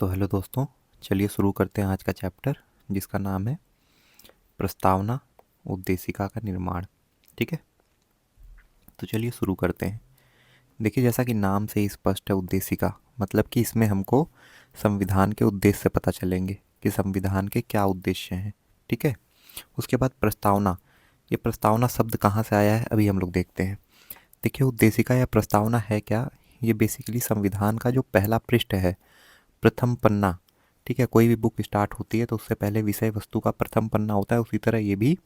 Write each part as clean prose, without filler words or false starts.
तो हेलो दोस्तों, चलिए शुरू करते हैं आज का चैप्टर जिसका नाम है प्रस्तावना उद्देशिका का निर्माण। ठीक है, तो चलिए शुरू करते हैं। देखिए, जैसा कि नाम से ही स्पष्ट है, उद्देशिका मतलब कि इसमें हमको संविधान के उद्देश्य पता चलेंगे कि संविधान के क्या उद्देश्य हैं। ठीक है, उसके बाद प्रस्तावना। ये प्रस्तावना शब्द कहाँ से आया है अभी हम लोग देखते हैं। देखिए, उद्देशिका या प्रस्तावना है क्या? ये बेसिकली संविधान का जो पहला पृष्ठ है, प्रथम पन्ना। ठीक है, कोई भी बुक स्टार्ट होती है तो उससे पहले विषय वस्तु का प्रथम पन्ना होता है। उसी तरह ये भी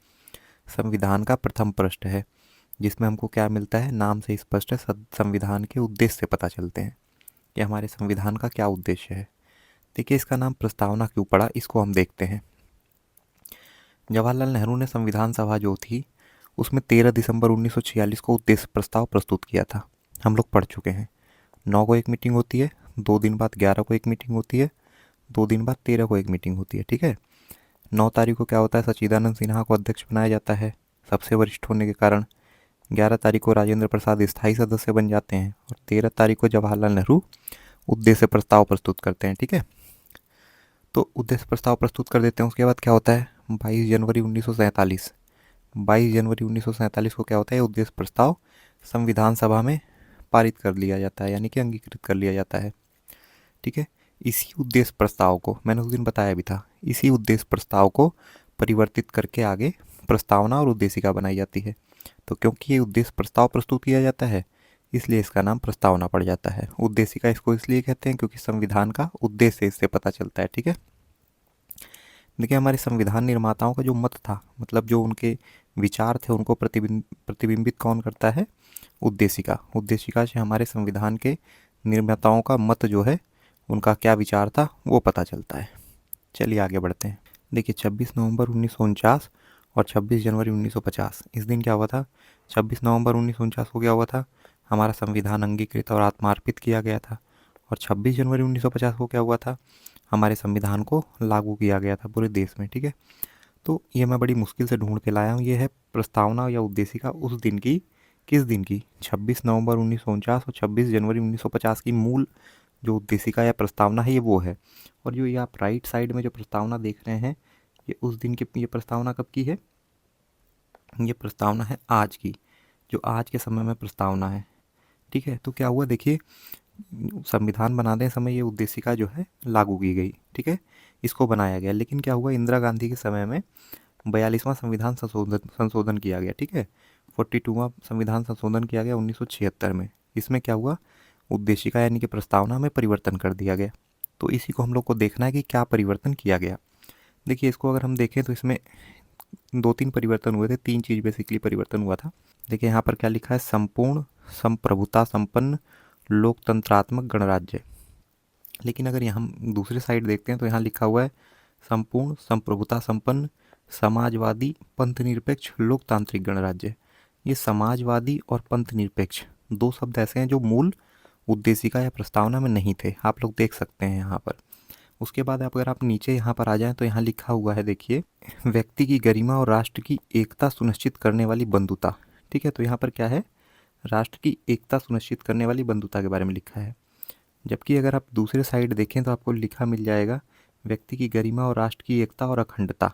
संविधान का प्रथम पृष्ठ है, जिसमें हमको क्या मिलता है, नाम से स्पष्ट है, संविधान के उद्देश्य से पता चलते हैं कि हमारे संविधान का क्या उद्देश्य है। देखिए, इसका नाम प्रस्तावना क्यों पड़ा, इसको हम देखते हैं। जवाहरलाल नेहरू ने संविधान सभा जो थी उसमें 13 दिसंबर 1946 को उद्देश्य प्रस्ताव प्रस्तुत किया था। हम लोग पढ़ चुके हैं। 9 को एक मीटिंग होती है, 2 दिन बाद 11 को एक मीटिंग होती है, 2 दिन बाद 13 को एक मीटिंग होती है। ठीक है, 9 तारीख को क्या होता है, सच्चिदानंद सिन्हा को अध्यक्ष बनाया जाता है सबसे वरिष्ठ होने के कारण। 11 तारीख को राजेंद्र प्रसाद स्थायी सदस्य बन जाते हैं और 13 तारीख को जवाहरलाल नेहरू उद्देश्य प्रस्ताव प्रस्तुत करते हैं। ठीक है, तो उद्देश्य प्रस्ताव प्रस्तुत कर देते हैं। उसके बाद क्या होता है, 22 जनवरी 1947 को क्या होता है, उद्देश्य प्रस्ताव संविधान सभा में पारित कर लिया जाता है, यानी कि अंगीकृत कर लिया जाता है। ठीक है, इसी उद्देश्य प्रस्ताव को मैंने उस दिन बताया भी था, इसी उद्देश्य प्रस्ताव को परिवर्तित करके आगे प्रस्तावना और उद्देशिका बनाई जाती है। तो क्योंकि ये उद्देश्य प्रस्ताव प्रस्तुत किया जाता है, इसलिए इसका नाम प्रस्तावना पड़ जाता है। उद्देशिका इसको इसलिए कहते हैं क्योंकि संविधान का उद्देश्य इससे पता चलता है। ठीक है, देखिए, हमारे संविधान निर्माताओं का जो मत था, मतलब जो उनके विचार थे, उनको प्रतिबिंबित कौन करता है, उद्देशिका। उद्देशिका से हमारे संविधान के निर्माताओं का मत जो है, उनका क्या विचार था, वो पता चलता है। चलिए आगे बढ़ते हैं। देखिए, 26 नवंबर 1949 और 26 जनवरी 1950, इस दिन क्या हुआ था, 26 नवंबर 1949 को क्या हुआ था, हमारा संविधान अंगीकृत और आत्मार्पित किया गया था। और 26 जनवरी 1950 को क्या हुआ था, हमारे संविधान को लागू किया गया था पूरे देश में। ठीक है, तो ये मैं बड़ी मुश्किल से ढूंढ के लाया हूँ। ये है प्रस्तावना या उद्देशिका उस दिन की, किस दिन की, 26 नवंबर 1949 और 26 जनवरी 1950 की मूल जो उद्देशिका या प्रस्तावना है, ये वो है। और जो ये आप राइट साइड में जो प्रस्तावना देख रहे हैं, ये उस दिन की, ये प्रस्तावना कब की है, ये प्रस्तावना है आज की, जो आज के समय में प्रस्तावना है। ठीक है, तो क्या हुआ, देखिए, संविधान बनाते समय ये उद्देशिका जो है लागू की गई। ठीक है, इसको बनाया गया, लेकिन क्या हुआ, इंदिरा गांधी के समय में 42वां संविधान संशोधन संशोधन किया गया। ठीक है, 42वां संविधान संशोधन किया गया 1976 में। इसमें क्या हुआ, उद्देशिका यानी कि प्रस्तावना में परिवर्तन कर दिया गया। तो इसी को हम लोग को देखना है कि क्या परिवर्तन किया गया। देखिए, इसको अगर हम देखें तो इसमें 2-3 परिवर्तन हुए थे, 3 चीज़ बेसिकली परिवर्तन हुआ था। देखिए, यहाँ पर क्या लिखा है, संपूर्ण संप्रभुता संपन्न लोकतंत्रात्मक गणराज्य। लेकिन अगर यहाँ हम दूसरे साइड देखते हैं तो यहाँ लिखा हुआ है संपूर्ण संप्रभुता संपन्न समाजवादी पंथनिरपेक्ष लोकतांत्रिक गणराज्य। ये समाजवादी और पंथनिरपेक्ष दो शब्द ऐसे हैं जो मूल उद्देशिका या प्रस्तावना में नहीं थे, आप लोग देख सकते हैं यहाँ पर। उसके बाद अगर आप नीचे यहाँ पर आ जाएं तो यहाँ लिखा हुआ है, देखिए, व्यक्ति की गरिमा और राष्ट्र की एकता सुनिश्चित करने वाली बंधुता। ठीक है, तो यहाँ पर क्या है, राष्ट्र की एकता सुनिश्चित करने वाली बंधुता के बारे में लिखा है। जबकि अगर आप दूसरे साइड देखें तो आपको लिखा मिल जाएगा व्यक्ति की गरिमा और राष्ट्र की एकता और अखंडता।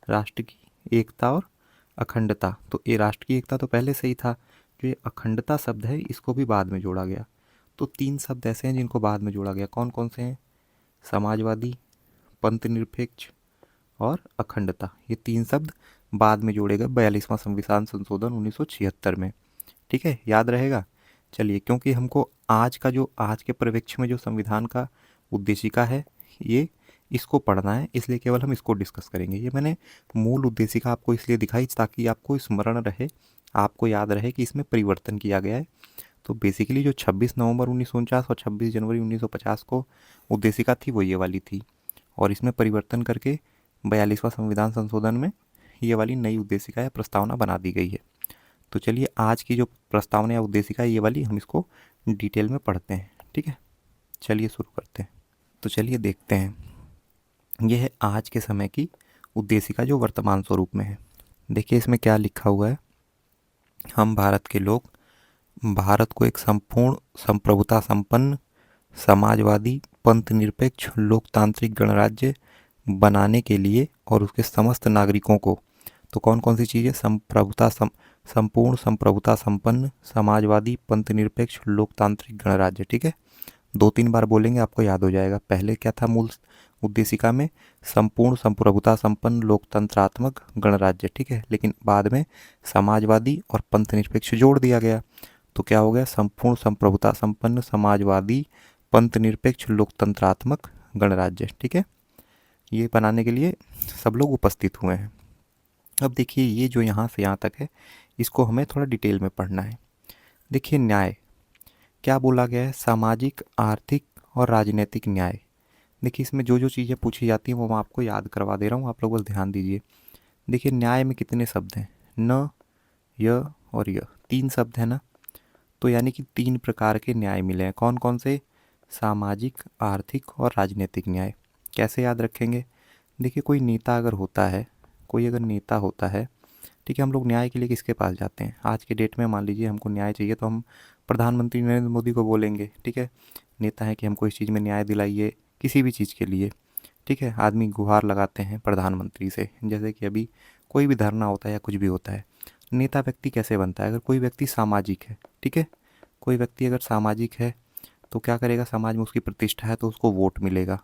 राष्ट्र की एकता और अखंडता, तो ये राष्ट्र की एकता तो पहले से ही था, जो ये अखंडता शब्द है इसको भी बाद में जोड़ा गया। तो 3 शब्द ऐसे हैं जिनको बाद में जोड़ा गया। कौन कौन से हैं, समाजवादी, पंथनिरपेक्ष और अखंडता। ये 3 शब्द बाद में जोड़े गए 42वां संविधान संशोधन 1976 में। ठीक है, याद रहेगा। चलिए, क्योंकि हमको आज का जो, आज के परिप्रेक्ष्य में जो संविधान का उद्देशिका है, ये इसको पढ़ना है, इसलिए केवल हम इसको डिस्कस करेंगे। ये मैंने मूल उद्देशिका आपको इसलिए दिखाई ताकि आपको स्मरण रहे, आपको याद रहे कि इसमें परिवर्तन किया गया है। तो बेसिकली जो 26 नवंबर 1949 और 26 जनवरी 1950 को उद्देशिका थी वो ये वाली थी, और इसमें परिवर्तन करके 42वां संविधान संशोधन में ये वाली नई उद्देशिका या प्रस्तावना बना दी गई है। तो चलिए, आज की जो प्रस्तावना या उद्देशिका है ये वाली, हम इसको डिटेल में पढ़ते हैं। ठीक है, चलिए शुरू करते हैं। तो चलिए देखते हैं, यह है आज के समय की उद्देशिका जो वर्तमान स्वरूप में है। देखिए, इसमें क्या लिखा हुआ है, हम भारत के लोग भारत को एक संपूर्ण संप्रभुता संपन्न समाजवादी पंथ निरपेक्ष लोकतांत्रिक गणराज्य बनाने के लिए और उसके समस्त नागरिकों को, तो कौन कौन सी चीज़ें, संपूर्ण संप्रभुता संपन्न समाजवादी पंथ निरपेक्ष लोकतांत्रिक गणराज्य। ठीक है, 2-3 बार बोलेंगे आपको याद हो जाएगा। पहले क्या था मूल उद्देशिका में, संपूर्ण संप्रभुता संपन्न लोकतंत्रात्मक गणराज्य। ठीक है, लेकिन बाद में समाजवादी और पंथ निरपेक्ष जोड़ दिया गया, तो क्या हो गया, संपूर्ण संप्रभुता संपन्न समाजवादी पंथ निरपेक्ष लोकतंत्रात्मक गणराज्य। ठीक है, ये बनाने के लिए सब लोग उपस्थित हुए हैं। अब देखिए ये जो यहाँ से यहाँ तक है, इसको हमें थोड़ा डिटेल में पढ़ना है। देखिए न्याय क्या बोला गया है, सामाजिक आर्थिक और राजनीतिक न्याय। देखिए इसमें जो जो चीज़ें पूछी जाती हैं वो मैं आपको याद करवा दे रहा हूँ, आप लोग बस ध्यान दीजिए। देखिए न्याय में कितने शब्द हैं, न, य और य, 3 शब्द हैं ना, तो यानी कि 3 प्रकार के न्याय मिले हैं। कौन कौन से, सामाजिक आर्थिक और राजनीतिक न्याय। कैसे याद रखेंगे, देखिए कोई नेता अगर होता है, कोई अगर नेता होता है, ठीक है, हम लोग न्याय के लिए किसके पास जाते हैं आज के डेट में, मान लीजिए हमको न्याय चाहिए तो हम प्रधानमंत्री नरेंद्र मोदी को बोलेंगे। ठीक है, नेता है कि हमको इस चीज़ में न्याय दिलाइए, किसी भी चीज़ के लिए। ठीक है, आदमी गुहार लगाते हैं प्रधानमंत्री से, जैसे कि अभी कोई भी धरना होता है या कुछ भी होता है। नेता व्यक्ति कैसे बनता है, अगर कोई व्यक्ति सामाजिक है, ठीक है, कोई व्यक्ति अगर सामाजिक है तो क्या करेगा, समाज में उसकी प्रतिष्ठा है तो उसको वोट मिलेगा,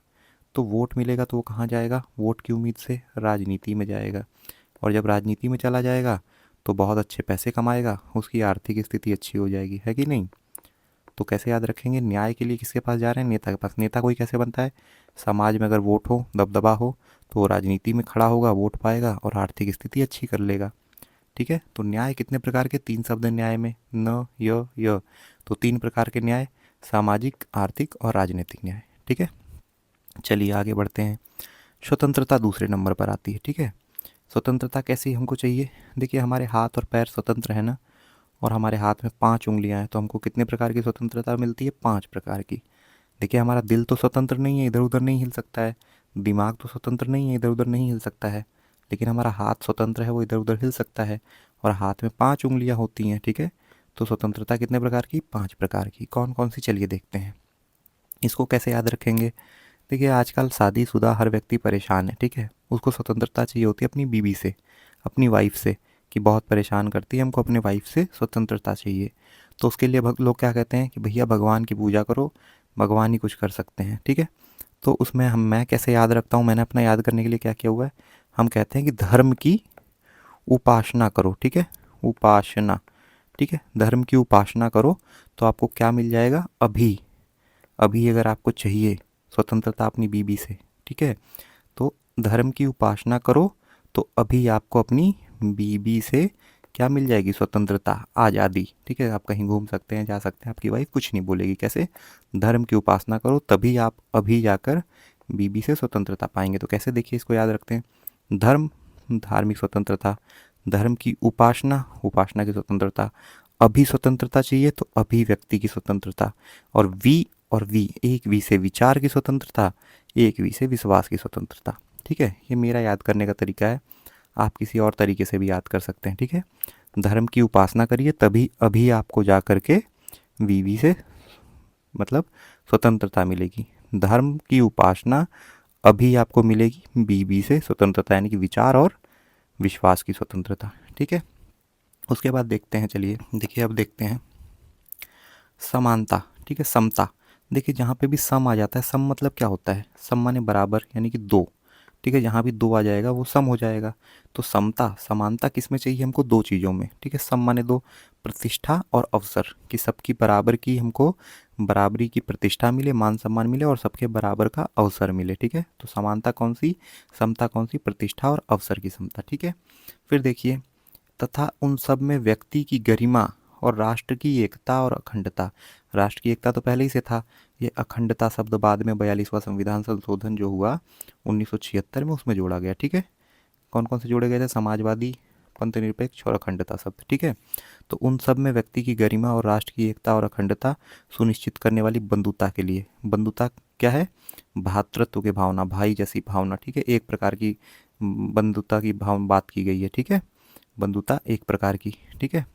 तो वोट मिलेगा तो वो कहाँ जाएगा, वोट की उम्मीद से राजनीति में जाएगा, और जब राजनीति में चला जाएगा तो बहुत अच्छे पैसे कमाएगा, उसकी आर्थिक स्थिति अच्छी हो जाएगी, है कि नहीं। तो कैसे याद रखेंगे, न्याय के लिए किसके पास जा रहे हैं, नेता के पास। नेता कोई कैसे बनता है, समाज में अगर वोट हो, दबदबा हो, तो वो राजनीति में खड़ा होगा, वोट पाएगा और आर्थिक स्थिति अच्छी कर लेगा। ठीक है, तो न्याय कितने प्रकार के, 3 शब्द हैं न्याय में, न, य। तो 3 प्रकार के न्याय, सामाजिक आर्थिक और राजनीतिक न्याय। ठीक है, चलिए आगे बढ़ते हैं। स्वतंत्रता दूसरे नंबर पर आती है। ठीक है, स्वतंत्रता कैसी हमको चाहिए, देखिए हमारे हाथ और पैर स्वतंत्र है ना, और हमारे हाथ में 5 उंगलियां हैं, तो हमको कितने प्रकार की स्वतंत्रता मिलती है, 5 प्रकार की। देखिए हमारा दिल तो स्वतंत्र नहीं है, इधर उधर नहीं हिल सकता है, दिमाग तो स्वतंत्र नहीं है, इधर उधर नहीं हिल सकता है, लेकिन हमारा हाथ स्वतंत्र है, वो इधर उधर हिल सकता है, और हाथ में 5 उंगलियां होती हैं। ठीक है, तो स्वतंत्रता कितने प्रकार की, 5 प्रकार की। कौन कौन सी, चलिए देखते हैं। इसको कैसे याद रखेंगे, देखिए आजकल शादीशुदा हर व्यक्ति परेशान है। ठीक है, उसको स्वतंत्रता चाहिए होती है अपनी बीवी से, अपनी वाइफ से, कि बहुत परेशान करती है, हमको अपने वाइफ से स्वतंत्रता चाहिए। तो उसके लिए लोग क्या कहते हैं कि भैया भगवान की पूजा करो, भगवान ही कुछ कर सकते हैं। ठीक है, तो उसमें मैं कैसे याद रखता हूँ, मैंने अपना याद करने के लिए क्या किया हुआ है, हम कहते हैं कि धर्म की उपासना करो। ठीक है, उपासना, ठीक है, धर्म की उपासना करो तो आपको क्या मिल जाएगा, अभी अभी अगर आपको चाहिए स्वतंत्रता अपनी बीबी से, ठीक है, तो धर्म की उपासना करो तो अभी आपको अपनी बीबी से क्या मिल जाएगी, स्वतंत्रता, आज़ादी। ठीक है, आप कहीं घूम सकते हैं, जा सकते हैं, आपकी वाइफ कुछ नहीं बोलेगी। कैसे, धर्म की उपासना करो तभी आप अभी जाकर बीबी से स्वतंत्रता पाएंगे। तो कैसे, देखिए इसको याद रखते हैं, धर्म धार्मिक स्वतंत्रता, धर्म की उपासना उपासना की स्वतंत्रता, अभी स्वतंत्रता चाहिए तो अभिव्यक्ति की स्वतंत्रता, और वी एक वी से विचार की स्वतंत्रता, एक वी से विश्वास की स्वतंत्रता। ठीक है, ये मेरा याद करने का तरीका है, आप किसी और तरीके से भी याद कर सकते हैं। ठीक है, धर्म की उपासना करिए तभी अभी आपको जा कर के वीवी से मतलब स्वतंत्रता मिलेगी। धर्म की उपासना अभी आपको मिलेगी बीबी से स्वतंत्रता, यानी कि विचार और विश्वास की स्वतंत्रता। ठीक है, उसके बाद देखते हैं, चलिए देखिए अब देखते हैं समानता। ठीक है, समता, देखिए जहाँ पे भी सम आ जाता है, सम मतलब क्या होता है, सम माने बराबर, यानी कि 2। ठीक है, जहाँ भी 2 आ जाएगा वो सम हो जाएगा। तो समता समानता किस में चाहिए हमको, 2 चीज़ों में। ठीक है, सम माने 2, प्रतिष्ठा और अवसर, कि सबकी बराबर की हमको बराबरी की प्रतिष्ठा मिले, मान सम्मान मिले, और सबके बराबर का अवसर मिले। ठीक है, तो समानता कौन सी, समता कौन सी, प्रतिष्ठा और अवसर की समता। ठीक है, फिर देखिए, तथा उन सब में व्यक्ति की गरिमा और राष्ट्र की एकता और अखंडता। राष्ट्र की एकता तो पहले ही से था, ये अखंडता शब्द बाद में 42वां संविधान संशोधन जो हुआ 1976 में, उसमें जोड़ा गया। ठीक है, कौन कौन से जोड़े गए थे, समाजवादी, पंथ निरपेक्ष और अखंडता शब्द। ठीक है, तो उन सब में व्यक्ति की गरिमा और राष्ट्र की एकता और अखंडता सुनिश्चित करने वाली बंधुता के लिए, बंधुता क्या है, भ्रातृत्व की भावना, भाई जैसी भावना। ठीक है, एक प्रकार की बंधुता की बात की गई है। ठीक है, बंधुता एक प्रकार की। ठीक है,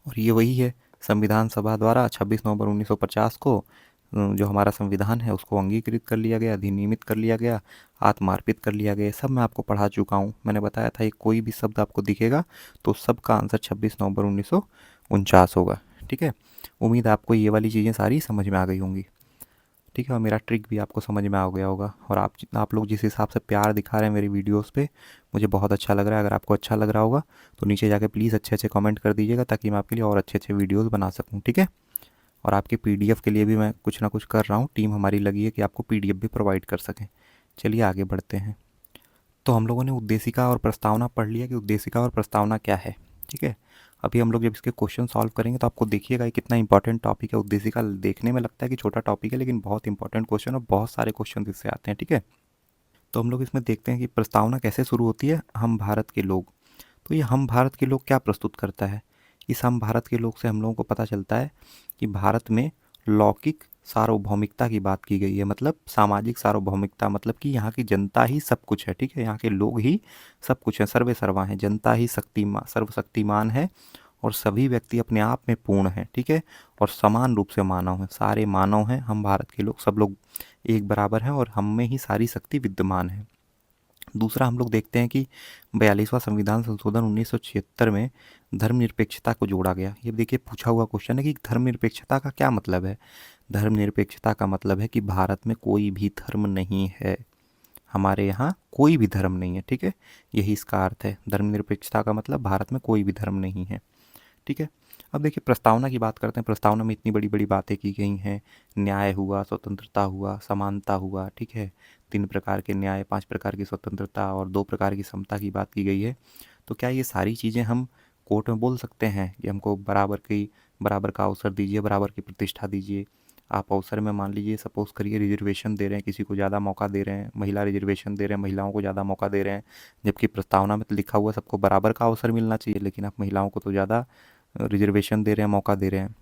और ये वही है संविधान सभा द्वारा 26 नवंबर 1950 को जो हमारा संविधान है उसको अंगीकृत कर लिया गया, अधिनियमित कर लिया गया, आत्मार्पित कर लिया गया। ये सब मैं आपको पढ़ा चुका हूँ। मैंने बताया था ये कोई भी शब्द आपको दिखेगा तो सबका आंसर 26 नवंबर 1949 होगा। ठीक है, उम्मीद है आपको ये वाली चीज़ें सारी समझ में आ गई होंगी। ठीक है, और मेरा ट्रिक भी आपको समझ में आ गया होगा। और आप लोग जिस हिसाब से प्यार दिखा रहे हैं मेरी वीडियोस पे, मुझे बहुत अच्छा लग रहा है। अगर आपको अच्छा लग रहा होगा तो नीचे जाके प्लीज़ अच्छे अच्छे कमेंट कर दीजिएगा, ताकि मैं आपके लिए और अच्छे अच्छे वीडियोस बना सकूं। ठीक है, और आपके पीडीएफ के लिए भी मैं कुछ ना कुछ कर रहा हूँ। टीम हमारी लगी है कि आपको पीडीएफ भी प्रोवाइड कर सकें। चलिए आगे बढ़ते हैं। तो हम लोगों ने उद्देशिका और प्रस्तावना पढ़ लिया कि उद्देशिका और प्रस्तावना क्या है। ठीक है, अभी हम लोग जब इसके क्वेश्चन सॉल्व करेंगे तो आपको देखिएगा ये कितना इंपॉर्टेंट टॉपिक है। उद्देशिका देखने में लगता है कि छोटा टॉपिक है, लेकिन बहुत इंपॉर्टेंट क्वेश्चन और बहुत सारे क्वेश्चन इससे आते हैं। ठीक है, तो हम लोग इसमें देखते हैं कि प्रस्तावना कैसे शुरू होती है। हम भारत के लोग, तो ये हम भारत के लोग क्या प्रस्तुत करता है। इस हम भारत के लोग से हम लोगों को पता चलता है कि भारत में लौकिक सार्वभौमिकता की बात की गई है। मतलब सामाजिक सार्वभौमिकता, मतलब कि यहाँ की जनता ही सब कुछ है। ठीक है, यहाँ के लोग ही सब कुछ है, सर्वे सर्वा हैं। जनता ही सर्वशक्तिमान है और सभी व्यक्ति अपने आप में पूर्ण हैं। ठीक है, और समान रूप से मानव हैं, सारे मानव हैं। हम भारत के लोग सब लोग एक बराबर हैं और हम में ही सारी शक्ति विद्यमान है। दूसरा हम लोग देखते हैं कि 42वां संविधान संशोधन 1976 में धर्मनिरपेक्षता को जोड़ा गया। ये देखिए पूछा हुआ क्वेश्चन है कि धर्मनिरपेक्षता का क्या मतलब है। धर्मनिरपेक्षता का मतलब है कि भारत में कोई भी धर्म नहीं है, हमारे यहाँ कोई भी धर्म नहीं है। ठीक है, यही इसका अर्थ है। धर्मनिरपेक्षता का मतलब भारत में कोई भी धर्म नहीं है। ठीक है, अब देखिए प्रस्तावना की बात करते हैं। प्रस्तावना में इतनी बड़ी बड़ी बातें की गई हैं। न्याय हुआ, स्वतंत्रता हुआ, समानता हुआ। ठीक है, 3 प्रकार के न्याय, 5 प्रकार की स्वतंत्रता और 2 प्रकार की समता की बात की गई है। तो क्या ये सारी चीज़ें हम कोर्ट में बोल सकते हैं कि हमको बराबर का अवसर दीजिए, बराबर की प्रतिष्ठा दीजिए। आप अवसर में मान लीजिए, सपोज़ करिए रिजर्वेशन दे रहे हैं, किसी को ज़्यादा मौका दे रहे हैं, महिला रिजर्वेशन दे रहे हैं, महिलाओं को ज़्यादा मौका दे रहे हैं। जबकि प्रस्तावना में तो लिखा हुआ है सबको बराबर का अवसर मिलना चाहिए, लेकिन आप महिलाओं को तो ज़्यादा रिजर्वेशन दे रहे हैं, मौका दे रहे हैं।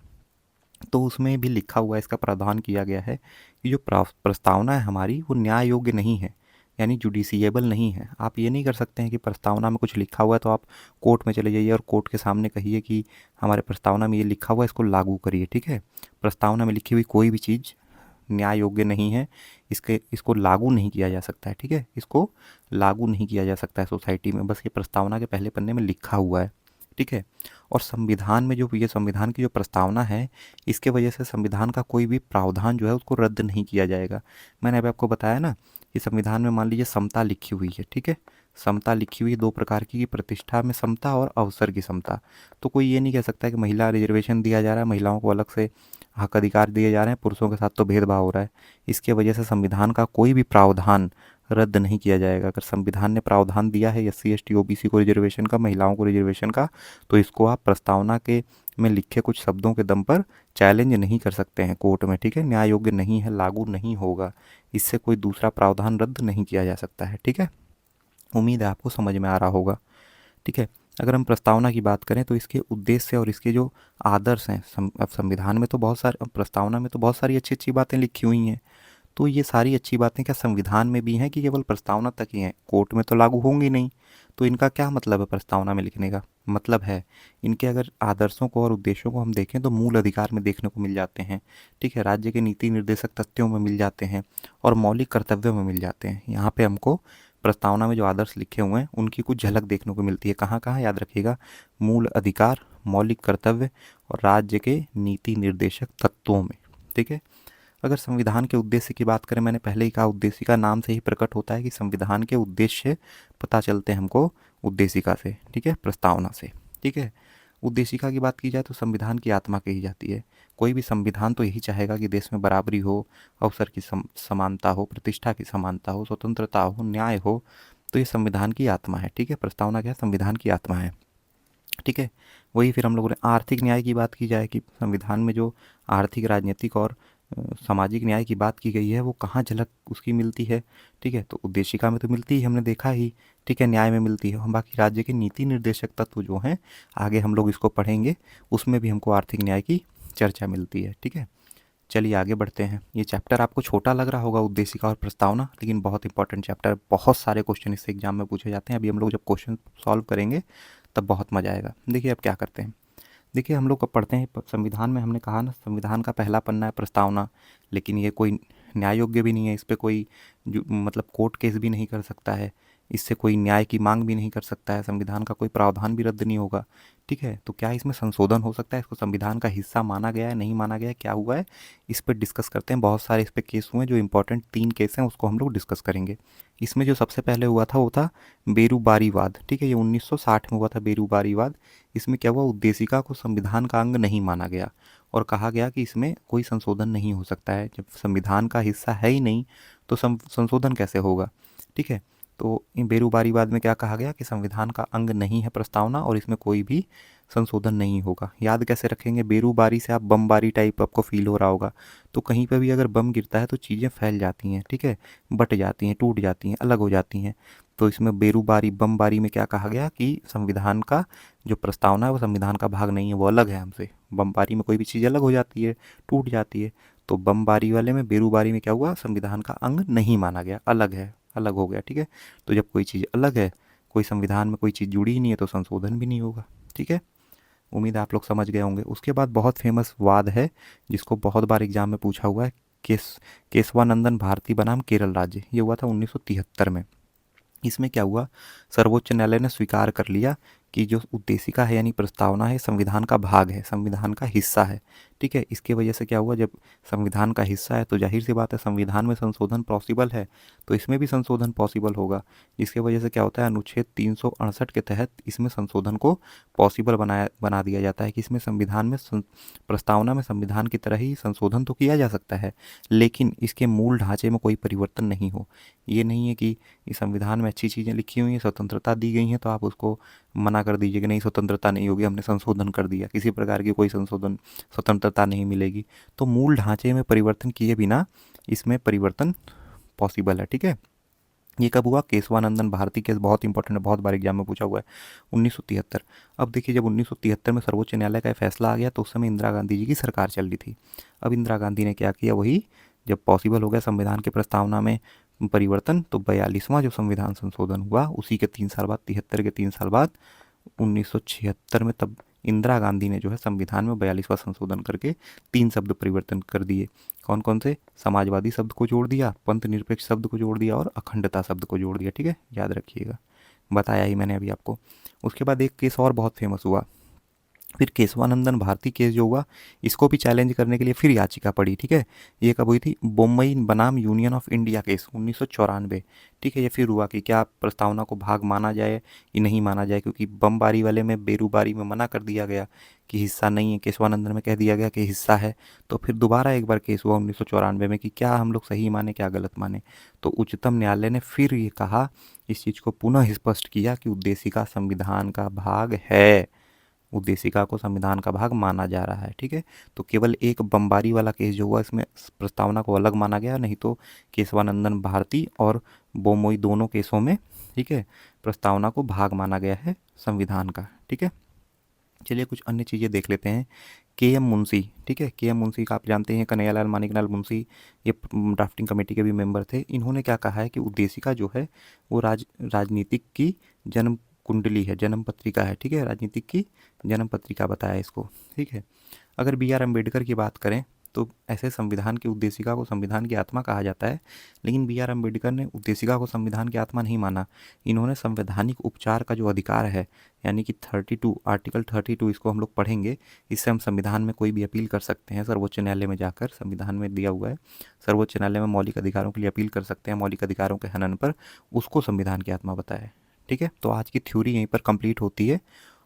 तो उसमें भी लिखा हुआ है, इसका प्रावधान किया गया है कि जो प्रस्तावना है हमारी वो न्याय योग्य नहीं है, यानी जुडिशिएबल नहीं है। आप ये नहीं कर सकते हैं कि प्रस्तावना में कुछ लिखा हुआ है तो आप कोर्ट में चले जाइए और कोर्ट के सामने कहिए कि हमारे प्रस्तावना में ये लिखा हुआ है, इसको लागू करिए। ठीक है, प्रस्तावना में लिखी हुई कोई भी चीज़ न्याय योग्य नहीं है, इसको लागू नहीं किया जा सकता है। ठीक है, इसको लागू नहीं किया जा सकता है सोसाइटी में, बस ये प्रस्तावना के पहले पन्ने में लिखा हुआ है। ठीक है, और संविधान में जो ये संविधान की जो प्रस्तावना है, इसके वजह से संविधान का कोई भी प्रावधान जो है उसको रद्द नहीं किया जाएगा। मैंने अभी आपको बताया ना कि संविधान में मान लीजिए समता लिखी हुई है। ठीक है, समता लिखी हुई है 2 प्रकार की, प्रतिष्ठा में समता और अवसर की समता। तो कोई ये नहीं कह सकता कि महिला रिजर्वेशन दिया जा रहा है, महिलाओं को अलग से हक अधिकार दिए जा रहे हैं, पुरुषों के साथ तो भेदभाव हो रहा है। इसके वजह से संविधान का कोई भी प्रावधान रद्द नहीं किया जाएगा। अगर संविधान ने प्रावधान दिया है एससी एसटी ओबीसी को रिजर्वेशन का, महिलाओं को रिजर्वेशन का, तो इसको आप प्रस्तावना के में लिखे कुछ शब्दों के दम पर चैलेंज नहीं कर सकते हैं कोर्ट में। ठीक है, न्याय योग्य नहीं है, लागू नहीं होगा, इससे कोई दूसरा प्रावधान रद्द नहीं किया जा सकता है। ठीक है, उम्मीद है आपको समझ में आ रहा होगा। ठीक है, अगर हम प्रस्तावना की बात करें तो इसके उद्देश्य और इसके जो आदर्श हैं, अब संविधान में तो बहुत सारे, प्रस्तावना में तो बहुत सारी अच्छी अच्छी बातें लिखी हुई हैं। तो ये सारी अच्छी बातें क्या संविधान में भी हैं कि केवल प्रस्तावना तक ही हैं, कोर्ट में तो लागू होंगी नहीं। तो इनका क्या मतलब है प्रस्तावना में लिखने का? मतलब है इनके अगर आदर्शों को और उद्देश्यों को हम देखें तो मूल अधिकार में देखने को मिल जाते हैं। ठीक है, राज्य के नीति निर्देशक तथ्यों में मिल जाते हैं और मौलिक कर्तव्यों में मिल जाते हैं। यहाँ पे हमको प्रस्तावना में जो आदर्श लिखे हुए हैं उनकी कुछ झलक देखने को मिलती है। कहाँ कहाँ याद रखिएगा, मूल अधिकार, मौलिक कर्तव्य और राज्य के नीति निर्देशक तत्वों में। ठीक है, अगर संविधान के उद्देश्य की बात करें, मैंने पहले ही कहा उद्देशिका नाम से ही प्रकट होता है कि संविधान के उद्देश्य पता चलते हैं हमको उद्देशिका से। ठीक है, प्रस्तावना से। ठीक है, उद्देशिका की बात की जाए तो संविधान की आत्मा कही जाती है। कोई भी संविधान तो यही चाहेगा कि देश में बराबरी हो, अवसर की समानता हो, प्रतिष्ठा की समानता हो, स्वतंत्रता हो, न्याय हो। तो ये संविधान की आत्मा है। ठीक है, प्रस्तावना क्या है? संविधान की आत्मा है। ठीक है, वही फिर हम लोगों ने आर्थिक न्याय की बात की जाए कि संविधान में जो आर्थिक, राजनीतिक और सामाजिक न्याय की बात की गई है वो कहाँ झलक उसकी मिलती है। ठीक है, तो उद्देशिका में तो मिलती ही, हमने देखा ही। ठीक है, न्याय में मिलती है। हम बाकी राज्य के नीति निर्देशक तत्व जो हैं, आगे हम लोग इसको पढ़ेंगे, उसमें भी हमको आर्थिक न्याय की चर्चा मिलती है। ठीक है, चलिए आगे बढ़ते हैं। ये चैप्टर आपको छोटा लग रहा होगा, उद्देशिका और प्रस्तावना, लेकिन बहुत इंपॉर्टेंट चैप्टर है। बहुत सारे क्वेश्चन इससे एग्जाम में पूछे जाते हैं। अभी हम लोग जब क्वेश्चन सॉल्व करेंगे तब बहुत मज़ा आएगा। देखिए अब क्या करते हैं, देखिए हम लोग पढ़ते हैं संविधान में, हमने कहा ना संविधान का पहला पन्ना है प्रस्तावना, लेकिन ये कोई न्याय योग्य भी नहीं है। इस पे कोई मतलब कोर्ट केस भी नहीं कर सकता है, इससे कोई न्याय की मांग भी नहीं कर सकता है, संविधान का कोई प्रावधान भी रद्द नहीं होगा। ठीक है, तो क्या इसमें संशोधन हो सकता है? इसको संविधान का हिस्सा माना गया है, नहीं माना गया है, क्या हुआ है, इस पर डिस्कस करते हैं। बहुत सारे इस पर केस हुए हैं, जो इंपॉर्टेंट 3 केस हैं उसको हम लोग डिस्कस करेंगे। इसमें जो सबसे पहले हुआ था वो था बेरूबारीवाद। ठीक है, ये 1960 में हुआ था बेरूबारीवाद। इसमें क्या हुआ, उद्देशिका को संविधान का अंग नहीं माना गया और कहा गया कि इसमें कोई संशोधन नहीं हो सकता है। जब संविधान का हिस्सा है ही नहीं तो संशोधन कैसे होगा? ठीक है, तो इन बेरूबारीवाद में क्या कहा गया कि संविधान का अंग नहीं है प्रस्तावना और इसमें कोई भी संशोधन नहीं होगा। याद कैसे रखेंगे? बेरूबारी से आप बमबारी टाइप आपको फील हो रहा होगा, तो कहीं पर भी अगर बम गिरता है तो चीज़ें फैल जाती हैं। ठीक है, बट जाती हैं, टूट जाती हैं, अलग हो जाती हैं। तो इसमें बेरूबारी बमबारी में क्या कहा गया कि संविधान का जो प्रस्तावना है वो संविधान का भाग नहीं है, वो अलग है हमसे। बमबारी में कोई भी चीज़ अलग हो जाती है, टूट जाती है। तो बमबारी वाले में, बेरूबारी में क्या हुआ, संविधान का अंग नहीं माना गया, अलग है, अलग हो गया। ठीक है, तो जब कोई चीज़ अलग है, कोई संविधान में कोई चीज़ जुड़ी ही नहीं है, तो संशोधन भी नहीं होगा। ठीक है, उम्मीद है आप लोग समझ गए होंगे। उसके बाद बहुत फेमस वाद है जिसको बहुत बार एग्जाम में पूछा हुआ है, केशवानंदन भारती बनाम केरल राज्य। ये हुआ था 1973 में। इसमें क्या हुआ, सर्वोच्च न्यायालय ने स्वीकार कर लिया कि जो उद्देशिका है यानी प्रस्तावना है, संविधान का भाग है, संविधान का हिस्सा है। ठीक है, इसके वजह से क्या हुआ, जब संविधान का हिस्सा है तो जाहिर सी बात है संविधान में संशोधन पॉसिबल है, तो इसमें भी संशोधन पॉसिबल होगा। जिसके वजह से क्या होता है, अनुच्छेद 368 के तहत इसमें संशोधन को पॉसिबल बना दिया जाता है कि इसमें संविधान में प्रस्तावना में संविधान की तरह ही संशोधन तो किया जा सकता है, लेकिन इसके मूल ढांचे में कोई परिवर्तन नहीं हो। ये नहीं है कि इस संविधान में अच्छी चीज़ें लिखी हुई हैं, स्वतंत्रता दी गई हैं, तो आप उसको मना कर दीजिए कि नहीं स्वतंत्रता नहीं होगी, हमने संशोधन कर दिया। किसी प्रकार की कोई संशोधन, स्वतंत्रता नहीं मिलेगी। तो मूल ढांचे में परिवर्तन किए बिना इसमें परिवर्तन पॉसिबल है। ठीक है, ये कब हुआ, केशवानंदन भारती केस बहुत इंपॉर्टेंट है, बहुत बार एग्जाम में पूछा हुआ है, 1973। अब देखिए, जब 1973 में सर्वोच्च न्यायालय का फैसला आ गया तो उस समय इंदिरा गांधी जी की सरकार चल रही थी। अब इंदिरा गांधी ने क्या किया, वही जब पॉसिबल हो गया संविधान की प्रस्तावना में परिवर्तन, तो 42वां जो संविधान संशोधन हुआ उसी के 3 साल बाद, 73 के 3 साल बाद 1976 में, तब इंदिरा गांधी ने जो है संविधान में 42वां संशोधन करके 3 शब्द परिवर्तन कर दिए। कौन कौन से? समाजवादी शब्द को जोड़ दिया, पंथ निरपेक्ष शब्द को जोड़ दिया और अखंडता शब्द को जोड़ दिया। ठीक है, याद रखिएगा, बताया ही मैंने अभी आपको। उसके बाद एक केस और बहुत फेमस हुआ, फिर केशवानंदन भारती केस जो हुआ, इसको भी चैलेंज करने के लिए फिर याचिका पड़ी। ठीक है, ये कब हुई थी, बम्बई बनाम यूनियन ऑफ इंडिया केस 1994। ठीक है, ये फिर हुआ कि क्या प्रस्तावना को भाग माना जाए या नहीं माना जाए, क्योंकि बमबारी वाले में, बेरूबारी में मना कर दिया गया कि हिस्सा नहीं है, केशवानंदन में कह दिया गया कि हिस्सा है। तो फिर दोबारा एक बार केस हुआ 1994 में कि क्या हम लोग सही माने क्या गलत माने। तो उच्चतम न्यायालय ने फिर ये कहा, इस चीज़ को पुनः स्पष्ट किया कि उद्देशिका संविधान का भाग है, उद्देशिका को संविधान का भाग माना जा रहा है। ठीक है, तो केवल एक बमबारी वाला केस जो हुआ इसमें प्रस्तावना को अलग माना गया, नहीं तो केशवानंदन भारती और बोमोई दोनों केसों में, ठीक है, प्रस्तावना को भाग माना गया है संविधान का। ठीक है, चलिए कुछ अन्य चीज़ें देख लेते हैं। के एम मुंशी, ठीक है, के एम मुंशी का आप जानते हैं, कन्हैयालाल मानिकलाल मुंशी, ये ड्राफ्टिंग कमेटी के भी मेंबर थे। इन्होंने क्या कहा है कि उद्देशिका जो है वो राजनीतिक की जन्म कुंडली है, जन्म पत्रिका है। ठीक है, राजनीतिक की जन्म पत्रिका बताया इसको। ठीक है, अगर बी आर अम्बेडकर की बात करें तो ऐसे संविधान की उद्देशिका को संविधान की आत्मा कहा जाता है, लेकिन बी आर अम्बेडकर ने उद्देशिका को संविधान की आत्मा नहीं माना। इन्होंने संवैधानिक उपचार का जो अधिकार है, यानी कि 32, आर्टिकल 32, इसको हम लोग पढ़ेंगे। इससे हम संविधान में कोई भी अपील कर सकते हैं, सर्वोच्च न्यायालय में जाकर, संविधान में दिया हुआ है, सर्वोच्च न्यायालय में मौलिक अधिकारों के लिए अपील कर सकते हैं, मौलिक अधिकारों के हनन पर, उसको संविधान की आत्मा बताया है। ठीक है, तो आज की थ्योरी यहीं पर कंप्लीट होती है।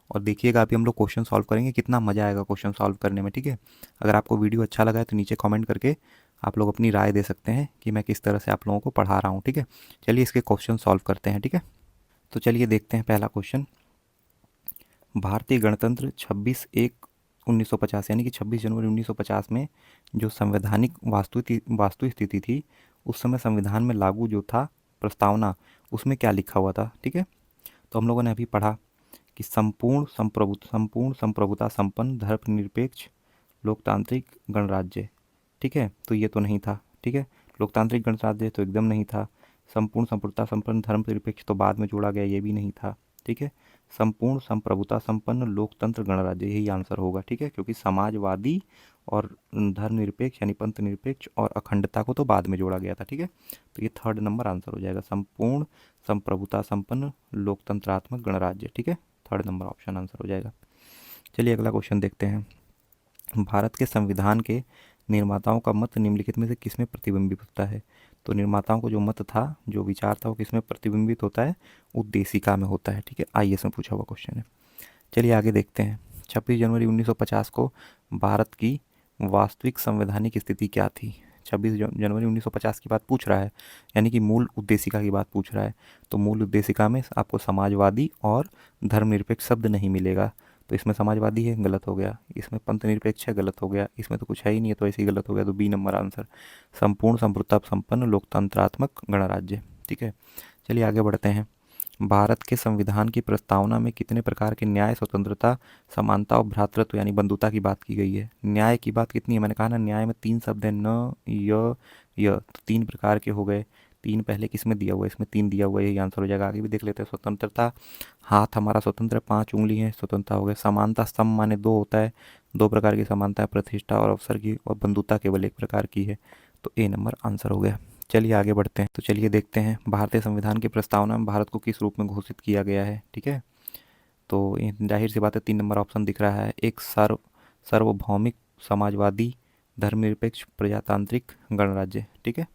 और देखिएगा अभी हम लोग क्वेश्चन सॉल्व करेंगे, कितना मज़ा आएगा क्वेश्चन सॉल्व करने में। ठीक है, अगर आपको वीडियो अच्छा लगा है तो नीचे कमेंट करके आप लोग अपनी राय दे सकते हैं कि मैं किस तरह से आप लोगों को पढ़ा रहा हूँ। ठीक है, चलिए इसके क्वेश्चन सॉल्व करते हैं। ठीक है, तो चलिए देखते हैं पहला क्वेश्चन। भारतीय गणतंत्र 26/1/1950 यानी कि 26 जनवरी 1950 में जो संवैधानिक वास्तु स्थिति थी, उस समय संविधान में लागू जो था प्रस्तावना, उसमें क्या लिखा हुआ था। ठीक है, तो हम लोगों ने अभी पढ़ा कि संपूर्ण संप्रभुता संपन्न धर्मनिरपेक्ष लोकतांत्रिक गणराज्य। ठीक है, तो ये तो नहीं था। ठीक है, लोकतांत्रिक गणराज्य तो एकदम नहीं था। संपूर्ण संप्रभुता संपन्न धर्मनिरपेक्ष तो बाद में जोड़ा गया, ये भी नहीं था। ठीक है, संपूर्ण संप्रभुता संपन्न लोकतंत्र गणराज्य, यही आंसर होगा। ठीक है, क्योंकि समाजवादी और धर्मनिरपेक्ष यानी पंथ निरपेक्ष और अखंडता को तो बाद में जोड़ा गया था। ठीक है, तो ये थर्ड नंबर आंसर हो जाएगा, संपूर्ण संप्रभुता संपन्न लोकतंत्रात्मक गणराज्य। ठीक है, थर्ड नंबर ऑप्शन आंसर हो जाएगा। चलिए अगला क्वेश्चन देखते हैं। भारत के संविधान के निर्माताओं का मत निम्नलिखित में से किसमें प्रतिबिंबित होता है? तो निर्माताओं को जो मत था, जो विचार था, वो किसमें प्रतिबिंबित होता है? उद्देशिका में होता है। ठीक है, आईएएस में पूछा हुआ क्वेश्चन है। चलिए आगे देखते हैं। 26 जनवरी 1950 को भारत की वास्तविक संवैधानिक स्थिति क्या थी? 26 जनवरी 1950 की बात पूछ रहा है, यानी कि मूल उद्देशिका की बात पूछ रहा है। तो मूल उद्देशिका में आपको समाजवादी और धर्मनिरपेक्ष शब्द नहीं मिलेगा, तो इसमें समाजवादी है, गलत हो गया। इसमें पंथ निरपेक्ष है, गलत हो गया। इसमें तो कुछ है ही नहीं है, तो ऐसे ही गलत हो गया। तो बी नंबर आंसर, संपूर्ण संप्रभुता संपन्न लोकतंत्रात्मक गणराज्य। ठीक है, चलिए आगे बढ़ते हैं। भारत के संविधान की प्रस्तावना में कितने प्रकार के न्याय, स्वतंत्रता, समानता और भ्रातृत्व यानी बंधुता की बात की गई है? न्याय की बात कितनी है? मैंने कहा ना, न्याय में 3 शब्द है, न, य, तो 3 प्रकार के हो गए। 3 पहले किस में दिया हुआ है? इसमें 3 दिया हुआ है, यही आंसर हो जाएगा। आगे भी देख लेते हैं। स्वतंत्रता, हाथ हमारा स्वतंत्र है, 5 उंगली है, स्वतंत्रता हो गया। समानता, सम माने 2 होता है, 2 प्रकार की समानता है, प्रतिष्ठा और अवसर की। और बंधुता केवल 1 प्रकार की है, तो ए नंबर आंसर हो गया। चलिए आगे बढ़ते हैं। तो चलिए देखते हैं, भारतीय संविधान की प्रस्तावना में भारत को किस रूप में घोषित किया गया है? ठीक है, तो जाहिर सी बात है 3 नंबर ऑप्शन दिख रहा है, एक सार्वभौमिक समाजवादी धर्मनिरपेक्ष प्रजातांत्रिक गणराज्य। ठीक है,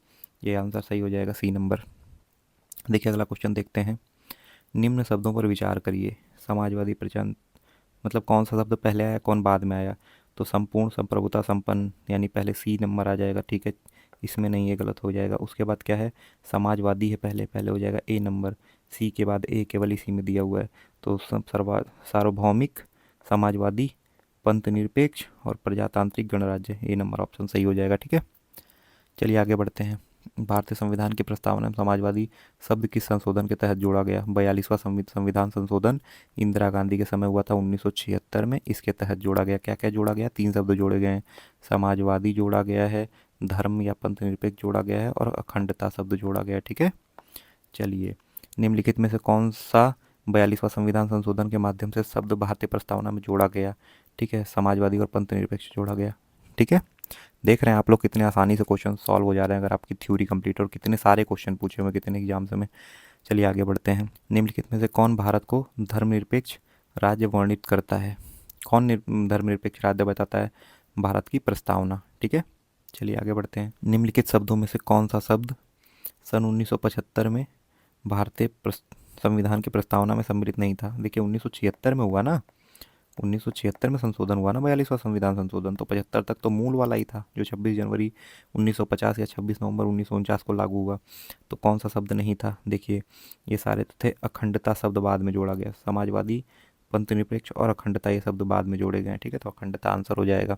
ये आंसर सही हो जाएगा, सी नंबर। देखिए अगला क्वेश्चन देखते हैं। निम्न शब्दों पर विचार करिए। समाजवादी प्रजा मतलब कौन सा शब्द पहले आया, कौन बाद में आया? तो संपूर्ण संप्रभुता संपन्न यानी पहले सी नंबर आ जाएगा। ठीक है, इसमें नहीं है, गलत हो जाएगा। उसके बाद क्या है? समाजवादी है, पहले पहले हो जाएगा ए नंबर। सी के बाद ए केवल इसी में दिया हुआ है, तो सार्वभौमिक समाजवादी पंथ निरपेक्ष और प्रजातांत्रिक गणराज्य, ए नंबर ऑप्शन सही हो जाएगा। ठीक है, चलिए आगे बढ़ते हैं। भारतीय संविधान की प्रस्तावना में समाजवादी शब्द किस संशोधन के तहत जोड़ा गया? 42वां संविधान संशोधन इंदिरा गांधी के समय हुआ था 1976 में, इसके तहत जोड़ा गया। क्या क्या जोड़ा गया? 3 शब्द जोड़े गए हैं, समाजवादी जोड़ा गया है, धर्म या पंथ निरपेक्ष जोड़ा गया है, और अखंडता शब्द जोड़ा गया है। ठीक है, चलिए निम्नलिखित में से कौन सा 42वां संविधान संशोधन के माध्यम से शब्द भारतीय प्रस्तावना में जोड़ा गया? ठीक है, समाजवादी और पंथ निरपेक्ष जोड़ा गया। ठीक है, देख रहे हैं आप लोग कितने आसानी से क्वेश्चन सॉल्व हो जा रहे हैं अगर आपकी थ्योरी कंप्लीट, और कितने सारे क्वेश्चन पूछे हुए कितने एग्जाम्स में। चलिए आगे बढ़ते हैं। निम्नलिखित में से कौन भारत को धर्मनिरपेक्ष राज्य वर्णित करता है? कौन धर्मनिरपेक्ष राज्य बताता है? भारत की प्रस्तावना। ठीक है, चलिए आगे बढ़ते हैं। निम्नलिखित शब्दों में से कौन सा शब्द सन 1975 में भारतीय संविधान की प्रस्तावना में सम्मिलित नहीं था? देखिए 1976 में हुआ ना, 1976 में संशोधन हुआ ना, 42वां संविधान संशोधन, तो 75 तक तो मूल वाला ही था जो 26 जनवरी 1950 या 26 नवंबर 1949 को लागू हुआ। तो कौन सा शब्द नहीं था? देखिए ये सारे तो थे। अखंडता शब्द बाद में जोड़ा गया, समाजवादी, पंथ निरपेक्ष और अखंडता ये शब्द बाद में जोड़े गए। ठीक है, तो अखंडता आंसर हो जाएगा।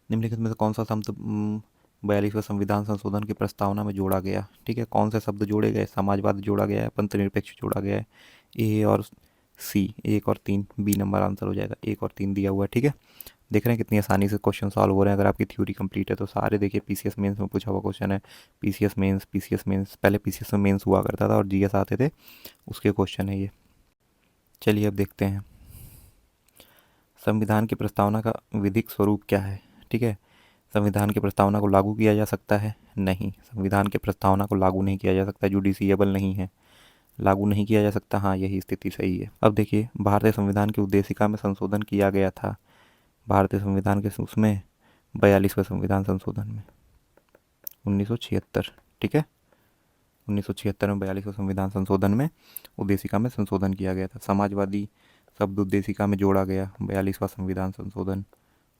निम्नलिखित में से कौन सा शब्द 42वें संविधान संशोधन की प्रस्तावना में जोड़ा गया? ठीक है, कौन से शब्द जोड़े गए? समाजवाद जोड़ा गया है, पंथ निरपेक्ष जोड़ा गया है, ए और सी, 1 और 3, बी नंबर आंसर हो जाएगा। 1 और 3 दिया हुआ है। ठीक है, देख रहे हैं कितनी आसानी से क्वेश्चन सॉल्व हो रहे हैं अगर आपकी थ्योरी कंप्लीट है तो। सारे देखिए पीसीएस मेंस में पूछा हुआ क्वेश्चन है। पीसीएस मेंस पहले पीसीएस में मेंस हुआ करता था और जीएस आते थे, उसके क्वेश्चन है ये। चलिए अब देखते हैं, संविधान की प्रस्तावना का विधिक स्वरूप क्या है? ठीक है, संविधान की प्रस्तावना को लागू किया जा सकता है? नहीं, संविधान की प्रस्तावना को लागू नहीं किया जा सकता, जुडिशिएबल नहीं है, लागू नहीं किया जा सकता। हाँ, यही स्थिति सही है। अब देखिए, भारतीय संविधान की उद्देशिका में संशोधन किया गया था, भारतीय संविधान के उसमें 42वें संविधान संशोधन में 1976। ठीक है, 1976 में 42वें संविधान संशोधन में उद्देशिका में संशोधन किया गया था। समाजवादी शब्द उद्देशिका में जोड़ा गया, 42वां संविधान संशोधन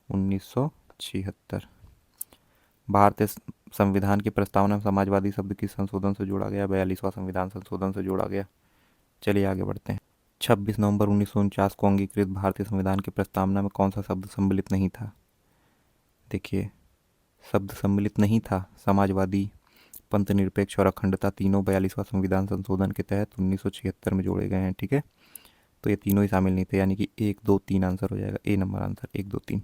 1976। भारतीय संविधान की प्रस्तावना में समाजवादी शब्द किस संशोधन से जोड़ा गया? 42वां संविधान संशोधन से जोड़ा गया। चलिए आगे बढ़ते हैं। 26 नवंबर 1949 को अंगीकृत भारतीय संविधान की प्रस्तावना में कौन सा शब्द सम्मिलित नहीं था? देखिए शब्द सम्मिलित नहीं था, समाजवादी, पंथ निरपेक्ष और अखंडता तीनों 42वां संविधान संशोधन के तहत 1976 में जोड़े गए हैं। ठीक है, तो ये तीनों ही शामिल नहीं थे, यानी कि 1, 2, 3 आंसर हो जाएगा, ए नंबर आंसर 1, 2, 3।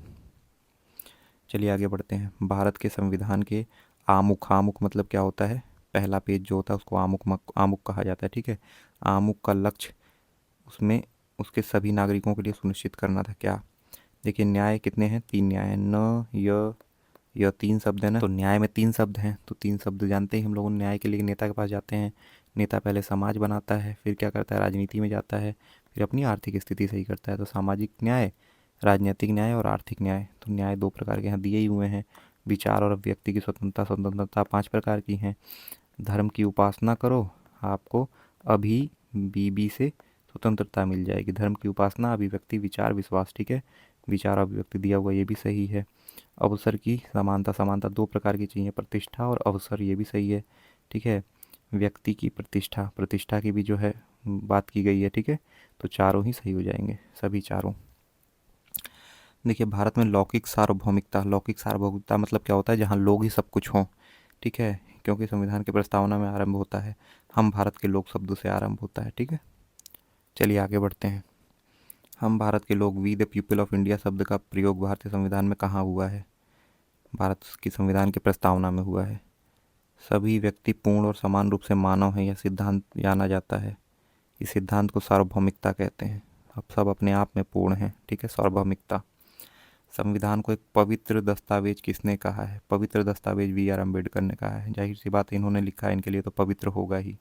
चलिए आगे बढ़ते हैं। भारत के संविधान के आमुख, आमुख मतलब क्या होता है? पहला पेज जो होता है उसको आमुख कहा जाता है। ठीक है, आमुख का लक्ष्य उसमें उसके सभी नागरिकों के लिए सुनिश्चित करना था। क्या? देखिए न्याय कितने हैं? 3 न्याय हैं। न, य 3 शब्द है ना, तो न्याय में 3 शब्द हैं, तो 3 शब्द जानते ही हम लोग न्याय के लिए नेता के पास जाते हैं। नेता पहले समाज बनाता है, फिर क्या करता है? राजनीति में जाता है, फिर अपनी आर्थिक स्थिति सही करता है। तो सामाजिक न्याय, राजनीतिक न्याय और आर्थिक न्याय। तो न्याय 2 प्रकार के यहाँ दिए ही हुए हैं। विचार और व्यक्ति की स्वतंत्रता, स्वतंत्रता 5 प्रकार की हैं। धर्म की उपासना करो, आपको अभी बीबी से स्वतंत्रता मिल जाएगी। धर्म की उपासना, अभिव्यक्ति, विचार, विश्वास। ठीक है, विचार अभिव्यक्ति दिया हुआ, ये भी सही है। अवसर की समानता, समानता 2 प्रकार की चाहिए, प्रतिष्ठा और अवसर, ये भी सही है। ठीक है, व्यक्ति की प्रतिष्ठा, प्रतिष्ठा की भी जो है बात की गई है। ठीक है, तो चारों ही सही हो जाएंगे, सभी चारों। देखिए भारत में लौकिक सार्वभौमिकता, लौकिक सार्वभौमिकता मतलब क्या होता है? जहाँ लोग ही सब कुछ हों। ठीक है, क्योंकि संविधान की प्रस्तावना में आरंभ होता है, हम भारत के लोग शब्दों से आरंभ होता है। ठीक है, चलिए आगे बढ़ते हैं। हम भारत के लोग, we the people of India शब्द का प्रयोग भारतीय संविधान में कहाँ हुआ है? भारत की संविधान की प्रस्तावना में हुआ है। सभी व्यक्ति पूर्ण और समान रूप से मानव हैं, यह सिद्धांत जाना जाता है। इस सिद्धांत को सार्वभौमिकता कहते हैं। अब सब अपने आप में पूर्ण हैं। ठीक है, सार्वभौमिकता। संविधान को एक पवित्र दस्तावेज किसने कहा है? पवित्र दस्तावेज बी आर अम्बेडकर ने कहा है। जाहिर सी बात है, इन्होंने लिखा है, इनके लिए तो पवित्र होगा ही।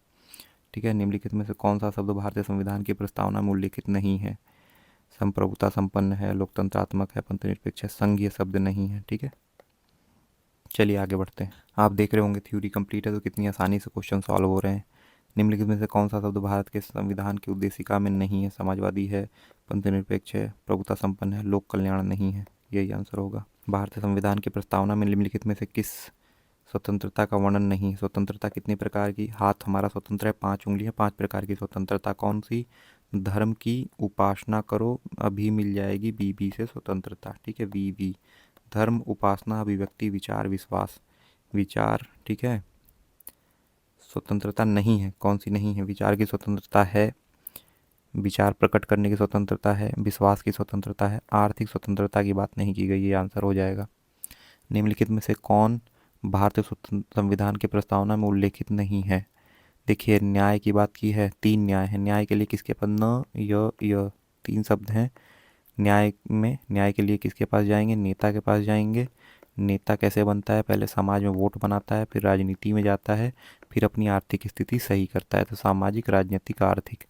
ठीक है, निम्नलिखित में से कौन सा शब्द भारतीय संविधान की प्रस्तावना में उल्लेखित नहीं है? संप्रभुता संपन्न है, लोकतंत्रात्मक है, पंथनिरपेक्ष है, संघीय शब्द नहीं है। ठीक है, चलिए आगे बढ़ते हैं। आप देख रहे होंगे थ्योरी कंप्लीट है, तो कितनी आसानी से क्वेश्चन सॉल्व हो रहे हैं। निम्नलिखित में से कौन सा शब्द भारत के संविधान की उद्देशिका में नहीं है? समाजवादी है, पंथनिरपेक्ष है, प्रभुता संपन्न है, लोक कल्याण नहीं है। यही आंसर होगा। भारतीय संविधान की प्रस्तावना में निम्नलिखित में से किस स्वतंत्रता का वर्णन नहीं है? स्वतंत्रता कितनी प्रकार की? हाथ हमारा स्वतंत्र है, 5 उंगलियां, 5 प्रकार की स्वतंत्रता कौन सी? धर्म की उपासना करो, अभी मिल जाएगी बीबी से स्वतंत्रता। ठीक है, वी। धर्म, उपासना, अभिव्यक्ति, विचार, विश्वास। विचार, ठीक है, स्वतंत्रता नहीं है। कौन सी नहीं है? विचार की स्वतंत्रता है, विचार प्रकट करने की स्वतंत्रता है, विश्वास की स्वतंत्रता है, आर्थिक स्वतंत्रता की बात नहीं की गई, ये आंसर हो जाएगा। निम्नलिखित में से कौन भारतीय संविधान की प्रस्तावना में उल्लेखित नहीं है? देखिए न्याय की बात की है, 3 न्याय है। न्याय के लिए किसके पास? न, य 3 शब्द हैं। न्याय में, न्याय के लिए किसके पास जाएंगे? नेता के पास जाएंगे। नेता कैसे बनता है? पहले समाज में वोट बनाता है, फिर राजनीति में जाता है, फिर अपनी आर्थिक स्थिति सही करता है। तो सामाजिक, राजनीतिक, आर्थिक,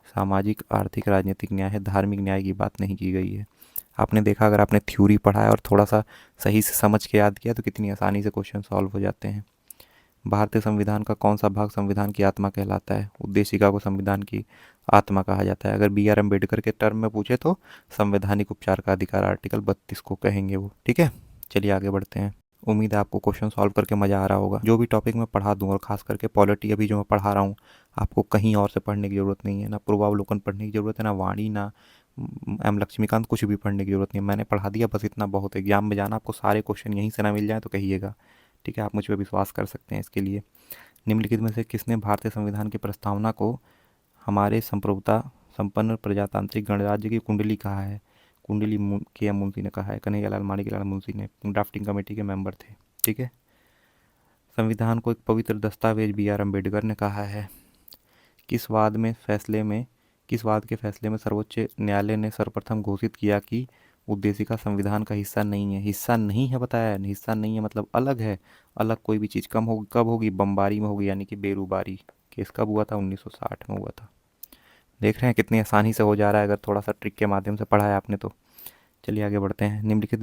सामाजिक, आर्थिक, राजनीतिक न्याय है। धार्मिक न्याय की बात नहीं की गई है। आपने देखा, अगर आपने थ्योरी पढ़ा है और थोड़ा सा सही से समझ के याद किया तो कितनी आसानी से क्वेश्चन सॉल्व हो जाते हैं। भारतीय संविधान का कौन सा भाग संविधान की आत्मा कहलाता है? उद्देशिका को संविधान की आत्मा कहा जाता है। अगर बी आर अम्बेडकर के टर्म में पूछे तो संवैधानिक उपचार का अधिकार, आर्टिकल 32 को कहेंगे वो। ठीक है, चलिए आगे बढ़ते हैं। उम्मीद है आपको क्वेश्चन सॉल्व करके मज़ा आ रहा होगा। जो भी टॉपिक मैं पढ़ा दूँ, और खास करके पॉलिटी अभी जो मैं पढ़ा रहा हूँ, आपको कहीं और से पढ़ने की ज़रूरत नहीं है। ना पूर्वावलोकन पढ़ने की ज़रूरत है, ना वाणी, ना एम लक्ष्मीकांत, कुछ भी पढ़ने की ज़रूरत नहीं है। मैंने पढ़ा दिया, बस इतना बहुत है। एग्जाम में जाना आपको सारे क्वेश्चन यहीं से ना मिल जाए तो कहिएगा। ठीक है, आप मुझ पर विश्वास कर सकते हैं इसके लिए। निम्नलिखित में से किसने भारतीय संविधान की प्रस्तावना को हमारे संप्रभुता संपन्न प्रजातांत्रिक गणराज्य की कुंडली कहा है? कुंडली के एम मुंशी ने कहा है। कन्हैयालाल माणिक्यलाल मुंशी ने, ड्राफ्टिंग कमेटी के मेंबर थे। ठीक है, संविधान को एक पवित्र दस्तावेज बी आर अम्बेडकर ने कहा है। किस वाद में फैसले में किस वाद के फैसले में सर्वोच्च न्यायालय ने सर्वप्रथम घोषित किया कि उद्देशिका संविधान का हिस्सा नहीं है? हिस्सा नहीं है बताया है, हिस्सा नहीं है मतलब अलग है। अलग कोई भी चीज़ कम होगी, कब होगी? बमबारी में होगी, यानी कि बेरुबारी। केस कब हुआ था? 1960 में हुआ था। देख रहे हैं कितनी आसानी से हो जा रहा है, अगर थोड़ा सा ट्रिक के माध्यम से पढ़ा है आपने तो। चलिए आगे बढ़ते हैं। निम्नलिखित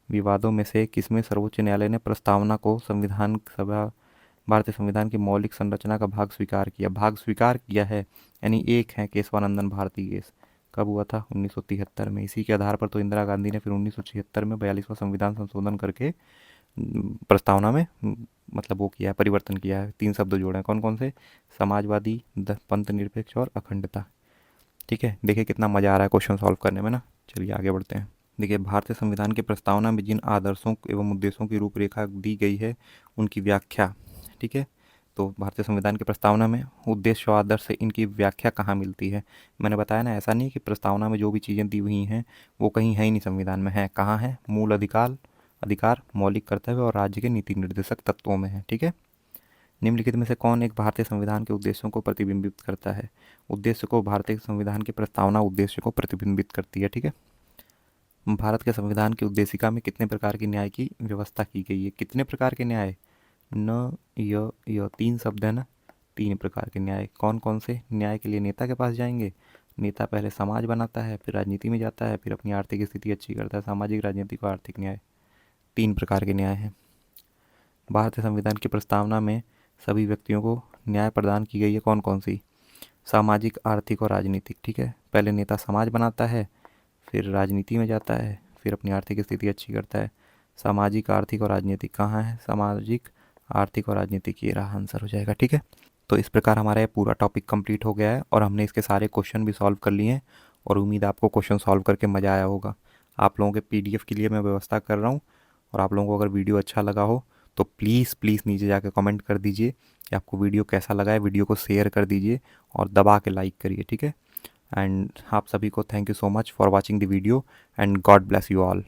विवादों में से किसमें सर्वोच्च न्यायालय ने प्रस्तावना को संविधान सभा भारतीय संविधान की मौलिक संरचना का भाग स्वीकार किया? भाग स्वीकार किया है, यानी एक है, केशवानंदन भारती केस। कब हुआ था? 1973 में। इसी के आधार पर तो इंदिरा गांधी ने फिर 1976 में 42वां संविधान संशोधन करके प्रस्तावना में मतलब वो किया है, परिवर्तन किया है। 3 शब्द जोड़े हैं, कौन कौन से? समाजवादी, पंथ निरपेक्ष और अखंडता। ठीक है, देखिए कितना मज़ा आ रहा है क्वेश्चन सॉल्व करने में ना। चलिए आगे बढ़ते हैं। देखिए भारतीय संविधान की प्रस्तावना में जिन आदर्शों एवं उद्देश्यों की रूपरेखा दी गई है उनकी व्याख्या। ठीक है, तो भारतीय संविधान की प्रस्तावना में उद्देश्य और आदर्श से इनकी व्याख्या कहाँ मिलती है? मैंने बताया ना, ऐसा नहीं कि प्रस्तावना में जो भी चीज़ें दी हुई हैं वो कहीं है ही नहीं, संविधान में है। कहाँ है? मूल अधिकार, मौलिक कर्तव्य और राज्य के नीति निर्देशक तत्वों में है। ठीक है, निम्नलिखित में से कौन एक भारतीय संविधान के उद्देश्यों को प्रतिबिंबित करता है? उद्देश्य को भारतीय संविधान की प्रस्तावना उद्देश्य को प्रतिबिंबित करती है। ठीक है, भारत के संविधान की उद्देशिका में कितने प्रकार के न्याय की व्यवस्था की गई है? कितने प्रकार के न्याय? न, य 3 शब्द है ना, 3 प्रकार के न्याय। कौन कौन से? न्याय के लिए नेता के पास जाएंगे, नेता पहले समाज बनाता है, फिर राजनीति में जाता है, फिर अपनी आर्थिक स्थिति अच्छी करता है। सामाजिक, राजनीतिक और आर्थिक न्याय, 3 प्रकार के न्याय हैं। भारतीय संविधान की प्रस्तावना में सभी व्यक्तियों को न्याय प्रदान की गई है। कौन कौन सी? सामाजिक, आर्थिक और राजनीतिक। ठीक है, पहले नेता समाज बनाता है, फिर राजनीति में जाता है, फिर अपनी आर्थिक स्थिति अच्छी करता है। सामाजिक, आर्थिक और राजनीतिक कहाँ है? सामाजिक, आर्थिक और राजनीतिक, ये रहा आंसर हो जाएगा। ठीक है, तो इस प्रकार हमारा ये पूरा टॉपिक कंप्लीट हो गया है और हमने इसके सारे क्वेश्चन भी सॉल्व कर लिए हैं और उम्मीद है आपको क्वेश्चन सॉल्व करके मज़ा आया होगा। आप लोगों के पीडीएफ के लिए मैं व्यवस्था कर रहा हूँ और आप लोगों को अगर वीडियो अच्छा लगा हो तो प्लीज़ प्लीज़ नीचे जाकर कमेंट कर दीजिए कि आपको वीडियो कैसा लगा है। वीडियो को शेयर कर दीजिए और दबा के लाइक करिए। ठीक है, एंड आप सभी को thank you so much for watching the video and God bless you all.